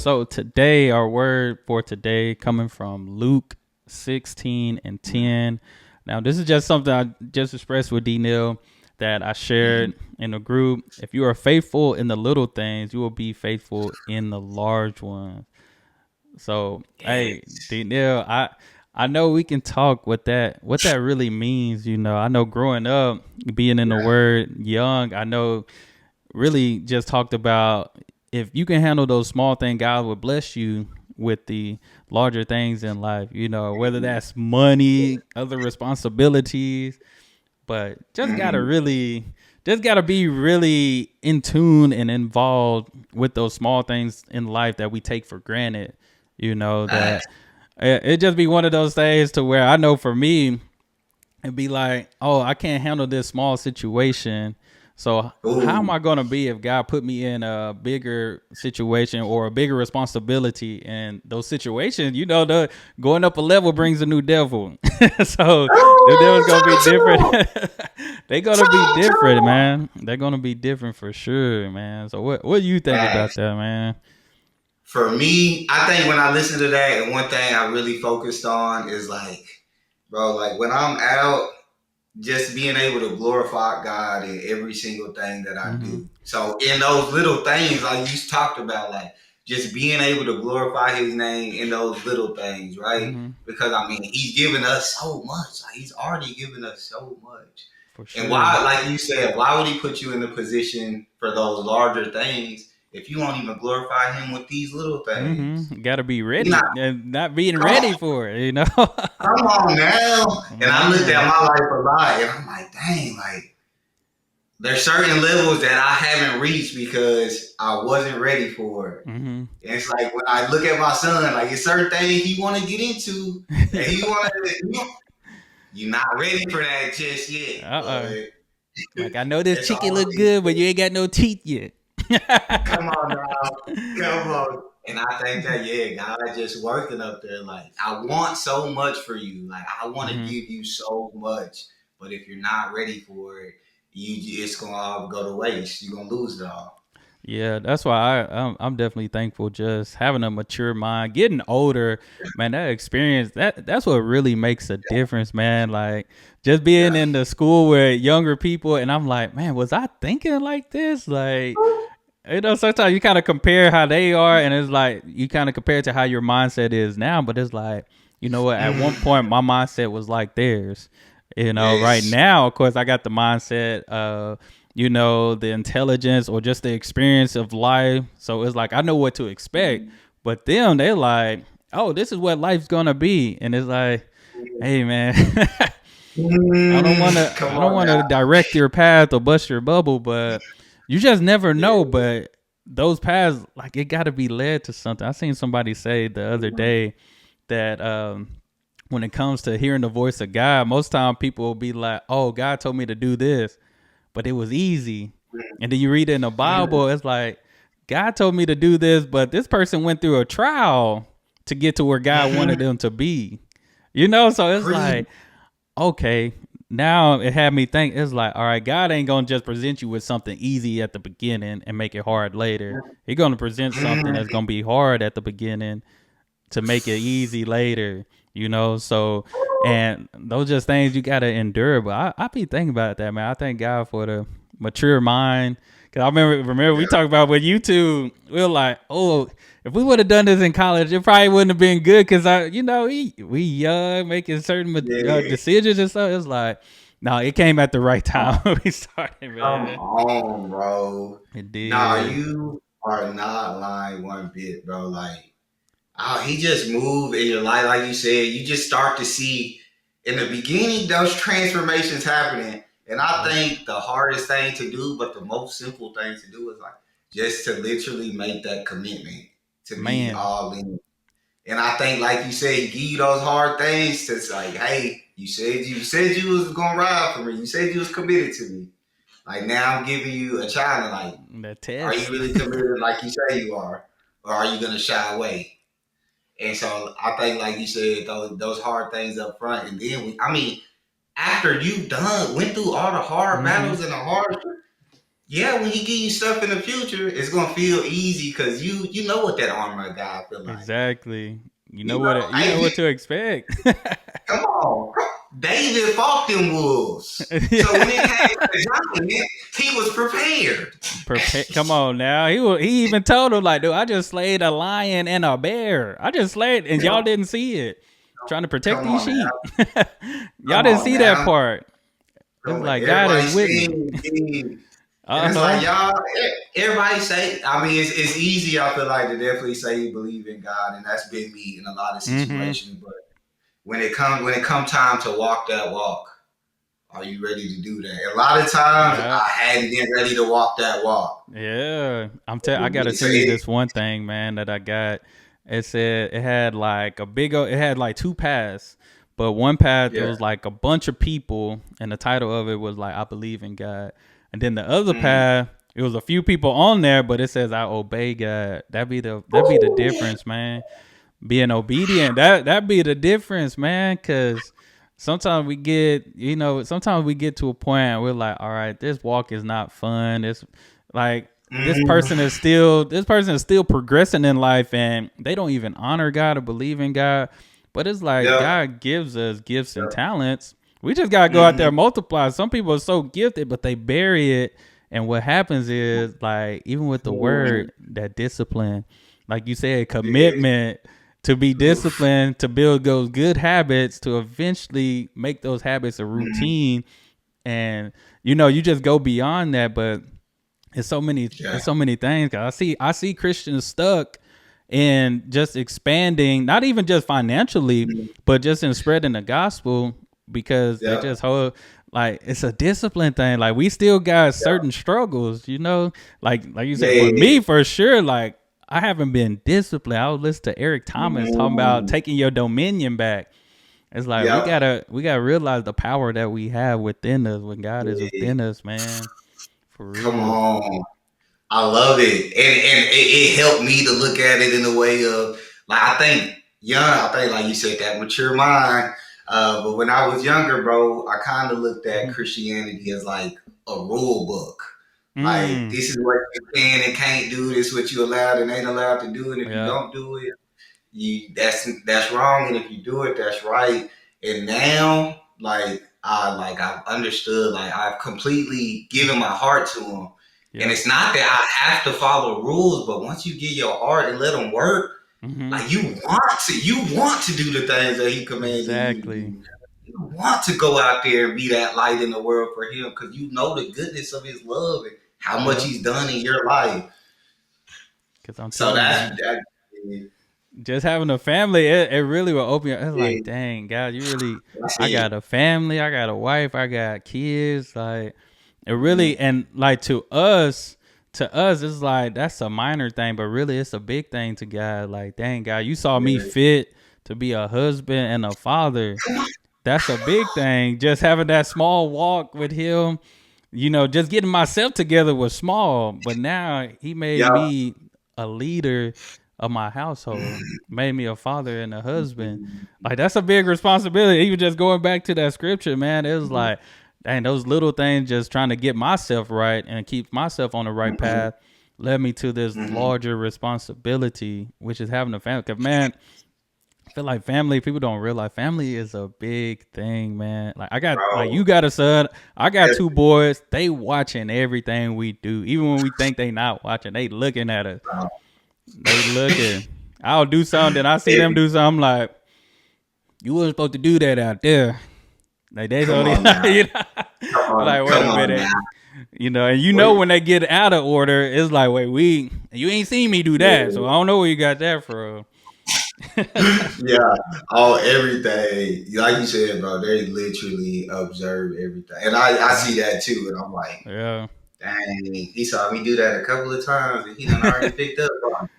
So today, our word for today coming from Luke 16:10. Now, this is just something I just expressed with D Neil that I shared in the group. If you are faithful in the little things, you will be faithful in the large ones. So, hey, Yes. D Neil, I know we can talk what that really means. I know growing up, being in the word young, I know really just talked about if you can handle those small things, God will bless you with the larger things in life, whether that's money, other responsibilities, but Mhm. just gotta be really in tune and involved with those small things in life that we take for granted, that Facts. it just be one of those things to where I know for me, and be like, oh, I can't handle this small situation. So how am Ooh. I gonna be if God put me in a bigger situation or a bigger responsibility? And those situations, the going up a level brings a new devil. So the devil's gonna be Ooh, different. so true. They're gonna be So different, true. man. They're gonna be different for sure, man. So what do you think about Facts. that, man? For me, I think when I listen to that, and one thing I really focused on is like, bro, like when I'm out, just being able to glorify God in every single thing that I Mm-hmm. do. So in those little things, like you talked about, like just being able to glorify His name in those little things, right? Mm-hmm. Because I mean, He's given us so much. Like He's already given us so much. For And sure. why, like you said, why would He put you in the position for those larger things if you won't even glorify Him with these little things? Mm-hmm. Got to be You not ready and not being come ready for it. Come on now. And I looked at Man. my life a lot and I'm like, dang, like there's certain levels that I haven't reached because I wasn't ready for it. Mm-hmm. And it's like when I look at my son, like it's certain things he want to get into that he want to. You're not ready for that just yet, Uh-uh. but Like, I know this it's chicken all look these good, but you things. ain't got no teeth yet. Come on now, come on. And I think that yeah, God just working up there. Like I want so much for you. Like I want to Hmm. give you so much, but if you're not ready for it, it's gonna all go to waste. You're gonna lose it all. Yeah, that's why I'm definitely thankful just having a mature mind, getting older, man. That experience that's what really makes a difference, man. Like just being Yeah. in the school with younger people, and I'm like, man, was I thinking like this? Like, sometimes you kind of compare how they are, and it's like you kind of compare to how your mindset is now. But it's like, you know what? At one point, my mindset was like theirs. Right Yes. now, of course, I got the mindset of, the intelligence or just the experience of life. So it's like I know what to expect. But them, they're like, oh, this is what life's gonna be, and it's like, hey, man. Come I don't on want to now. direct your path or bust your bubble, but you just never know. Yeah. But those paths, like it got to be led to something. I seen somebody say the other day that when it comes to hearing the voice of God, most time people will be like, "Oh, God told me to do this, but it was easy." And then you read it in the Bible, it's like God told me to do this, but this person went through a trial to get to where God wanted them to be. So it's Pre. like, okay, now it had me think, it's like, all right, God ain't gonna just present you with something easy at the beginning and make it hard later. He's gonna present something that's gonna be hard at the beginning to make it easy later, so, and those just things you gotta endure. But I be thinking about that, man. I thank God for the mature mind. Cause I remember we talked about with YouTube. We were like, oh, if we would have done this in college, it probably wouldn't have been good. Cause we young, making certain Yeah. decisions and stuff. It's like, no, it came at the right time when we started, Come man. on, bro. It Nah, did. you are not lying one bit, bro. Like, oh, he just moved in your life, like you said. You just start to see in the beginning those transformations happening. And I Yep. think the hardest thing to do, but the most simple thing to do is like just to literally make that commitment to be Man. all in. And I think, like you said, give you those hard things to like, hey, you said you was gonna ride for me. You said you was committed to me. Like now I'm giving you a challenge. Like, The are you test. really committed like you say you are? Or are you gonna shy away? And so I think, like you said, those hard things up front, and then I mean, after you done went through all the hard Mm-hmm. battles and the hard, yeah, when he give you stuff in the future, it's gonna feel easy because you know what that armor of God feel like. Exactly. You know, You know what to expect. come on. David fought them wolves. So when it Yeah. came to giant, he was prepared. Prepare. Come on now. He even told him like, dude, I just slayed a lion and a bear. I just slayed, and y'all Come didn't see it. Trying to protect these on now. sheep. Y'all Come didn't on see that now. part. It's Come on. like God is Everybody with me. sing. Sing. And Uh it's huh. like, y'all, everybody say, I mean, it's easy, I feel like, to definitely say you believe in God. And that's been me in a lot of Mm-hmm. situations. But when it come time to walk that walk, are you ready to do that? A lot of times Yeah. I hadn't been ready to walk that walk. Yeah. I gotta So send you this one thing, man, that I got. It said it had like it had like two paths. But one path it yeah. was like a bunch of people and the title of it was like I believe in God. And then the other Mm. path, it was a few people on there, but it says I obey God. That be the difference, man. Being obedient, that be the difference, man, cuz sometimes sometimes we get to a point where we're like, all right, this walk is not fun. It's like Mm. this person is still progressing in life and they don't even honor God or believe in God. But it's like Yep. God gives us gifts and Yep. talents. We just gotta go out there Mm-hmm. and multiply. Some people are so gifted, but they bury it. And what happens is like even with the Mm. word, that discipline, like you said, Yeah. commitment to be Oof. disciplined, to build those good habits, to eventually make those habits a Mm. routine. And you just go beyond that. But Yeah. it's so many things. 'Cause I see Christians stuck in just expanding, not even just financially, Mm. but just in spreading the gospel because they Yep. just hold like it's a discipline thing. Like we still got Yep. certain struggles, like you said, for Yeah. me for sure, like I haven't been disciplined. I was listening to Eric Thomas talking about Mm. taking your dominion back. It's like Yep. we gotta realize the power that we have within us when God is Yeah. within us, man. For Come real. on. I love it. And it helped me to look at it in a way of like I think like you said, that mature mind. But when I was younger, bro, I kind of looked at Mhm. Christianity as like a rule book. Like Mm. this is what you can and can't do, this is what you allowed and ain't allowed to do. And if you Yeah. don't do it, that's wrong, and if you do it, that's right. And now, I've understood, like I've completely given my heart to him, and Yep. it's not that I have to follow rules, but once you give your heart and let them work, Hmm. like you want to do the things that he commanded you to Exactly. do. You want to go out there and be that light in the world for him because you know the goodness of his love and how much Yep. he's done in your life. Cause I'm So telling you, that's man, that. just having a family, it really will open your. It's Yeah, like, dang, God, you really. that's I it. got a family. I got a wife. I got kids. Like it Mhm. really, and like to us, it's like that's a minor thing, but really, it's a big thing to God. Like, dang, God, you saw me Yeah. fit to be a husband and a father. That's a big thing. Just having that small walk with him, just getting myself together was small, but now he made Yeah. me a leader of my household, made me a father and a husband. Like that's a big responsibility. Even just going back to that scripture, man, it was like, dang, those little things, just trying to get myself right and keep myself on the right path, led me to this Mhm. larger responsibility, which is having a family. Cause man, I feel like family, people don't realize family is a big thing, man. Like Bro. you got a son, I got Yes. two boys. They watching everything we do, even when we think they not watching. They looking at us. Bro. They looking. I'll do something, then I see them Every- do something. I'm like, you wasn't supposed to do that out there. Like they Come told on now. you Come on. like wait Come a on minute. now. And Wait. when they get out of order, it's like, wait, you ain't seen me do that, so I don't know where you got that from. Yeah. Oh, everything. Like you said, bro, they literally observe everything. And I see that too. And I'm like, Yeah. dang, he saw me do that a couple of times and he done already picked up on it.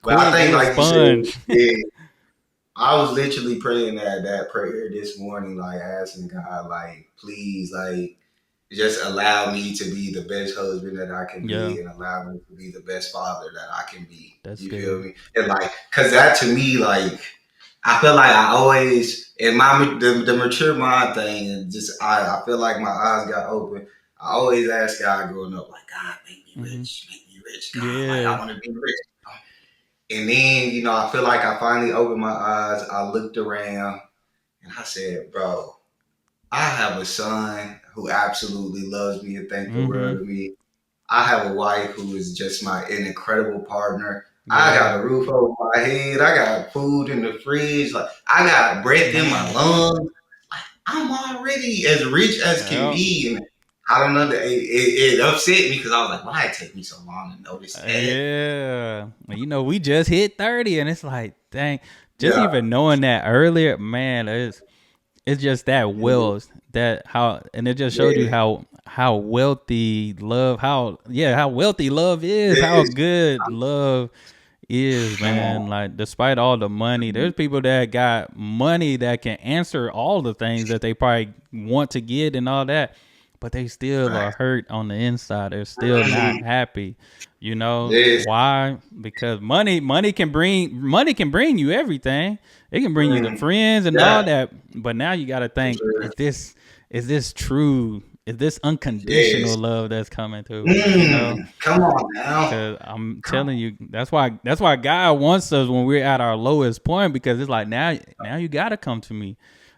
But I Quick, think, he a like you said, sponge. yeah, I was literally praying that prayer this morning, like asking God, like, please, like, just allow me to be the best husband that I can Yeah, be and allow me to be the best father that I can be. that's You feel good. me? And like, cause that to me, like, I feel like I always, in the mature mind thing, and just, I feel like my eyes got open. I always ask God growing up, like, God, Mm-hmm. make me rich, God, like I Yeah. want to be rich. And then, I feel like I finally opened my eyes. I looked around and I said, bro, I have a son who absolutely loves me and thinks the Mm-hmm. world of me. I have a wife who is just an incredible partner. I Yeah. got a roof over my head. I got food in the fridge. Like I got breath in my Man. lungs. Like I'm already as rich as can Yep. be. And I don't know. It upset me because I was like, why it take me so long to notice that? Yeah. We just hit 30 and it's like, dang, just Yeah. even knowing that earlier, man, it's just that Mhm. wealth that how and it just showed you Yeah. how wealthy love how wealthy love is, how Yes. good love is, Come man. on. Like despite all the money, there's people that got money that can answer all the things that they probably want to get and all that, but they still Right. are hurt on the inside. They're still not happy. Yes. Why? Because money can bring you everything. It can bring you the Mm. friends and all Yeah. that. But now you got to For think: sure. is this true? Is this unconditional Yes. love that's coming through me? Come on now. Cause I'm Come telling you, that's why God wants us when we're at our lowest point, because it's like now you gotta come to me.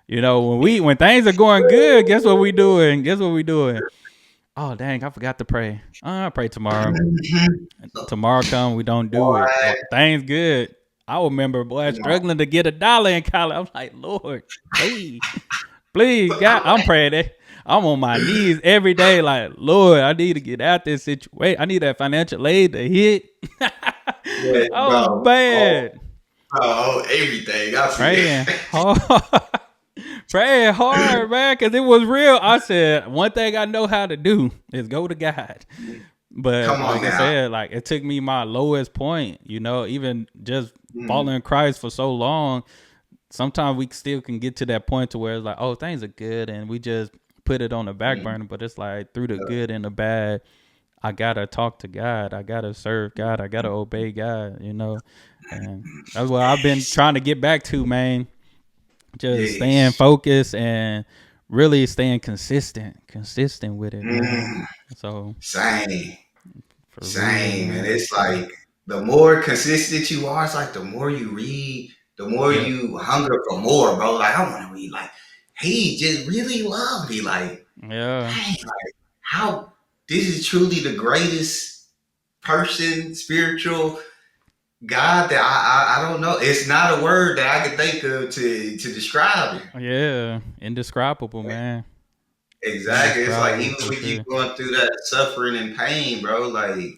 When things are going good, guess what we doing? Guess what we doing? Oh dang, I forgot to pray. I pray tomorrow. on. Tomorrow come, we don't do it. Boy. Things good. I remember, boy, Come on. struggling to get $1 in college. I'm like, Lord, please, please, God, I'm praying that. I'm on my knees every day, like, Lord, I need to get out this situation. I need that financial aid to hit. Yeah, Oh bro. Oh, man, bro, everything. I see praying it. hard, praying hard, man, because it was real. I said one thing I know how to do is go to God. But Come on like I now. said, like it took me my lowest point, even just Mm, following Christ for so long. Sometimes we still can get to that point to where it's like, oh, things are good, and we just put it on the back mm, burner. But it's like through the good and the bad, I gotta talk to God. I gotta serve God. I gotta obey God. And that's what I've been yes. trying to get back to, man. Just staying Yes. focused and really staying consistent with it, man. Mm, So same. for real, Same. And man. it's like the more consistent you are, it's like the more you read, the more Yep. you hunger for more, bro. Like I want to read. Like he just really loved me. Like, Yeah. dang, like how this is truly the greatest person, spiritual God that I don't know. It's not a word that I can think of to describe it. Yeah. Indescribable, man. Exactly. It's like Indescribable even for with you sure. going through that suffering and pain, bro, like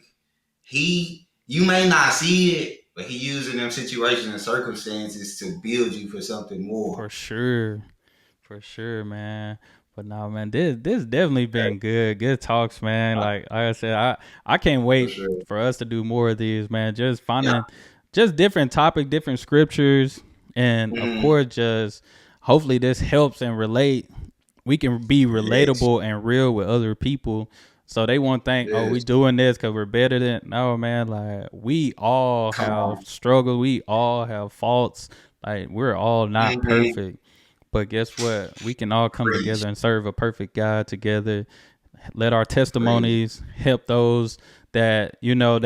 you may not see it, but he using them situations and circumstances to build you for something more. For sure. For sure, man. But no, man, this definitely Okay, been good. Good talks, man. Like I said, I can't for wait sure. for us to do more of these, man. Just Yeah. finding just different topic, different scriptures, and of Mm, course just hopefully this helps and relate. We can be yes. relatable and real with other people. So they won't think, oh, we Yes. doing this because we're better than. No, man. Like we all Come have on. struggles. We all have faults. Like we're all not Mm-hmm. perfect. But guess what? We can all come Preach. together and serve a perfect God together. Let our Preach. testimonies help those that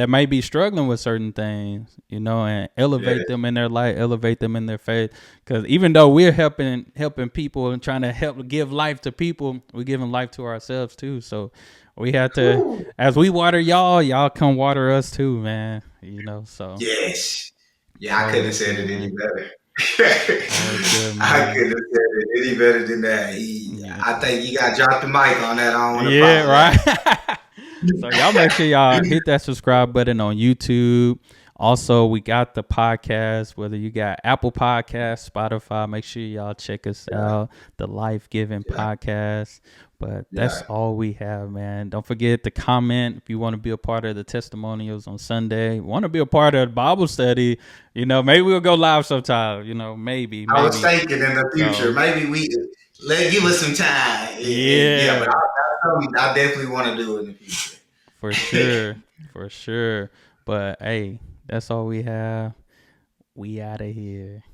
may be struggling with certain things, and elevate Yes. them in their life, elevate them in their faith. Because even though we're helping people and trying to help give life to people, we're giving life to ourselves too. So we have to, Whew. as we water y'all come water us too, man. So Yes. it's Yeah, I couldn't have always said it good, any man. better. Always good, I man. couldn't have said it any better than that. Yeah. I think you got to drop the mic on that. I don't want to Yeah, apologize. right. So y'all make sure y'all hit that subscribe button on YouTube. Also, we got the podcast, whether you got Apple Podcasts, Spotify, make sure y'all check us Yeah, out, the Life Giving yeah, Podcast. But that's yeah. all we have, man. Don't forget to comment if you want to be a part of the testimonials on Sunday. Want to be a part of the Bible study, maybe we'll go live sometime, maybe, I was maybe. thinking in the future, So, maybe give us some time. Yeah, but yeah, I definitely want to do it in the future. for sure. For sure. But hey, that's all we have. We out of here.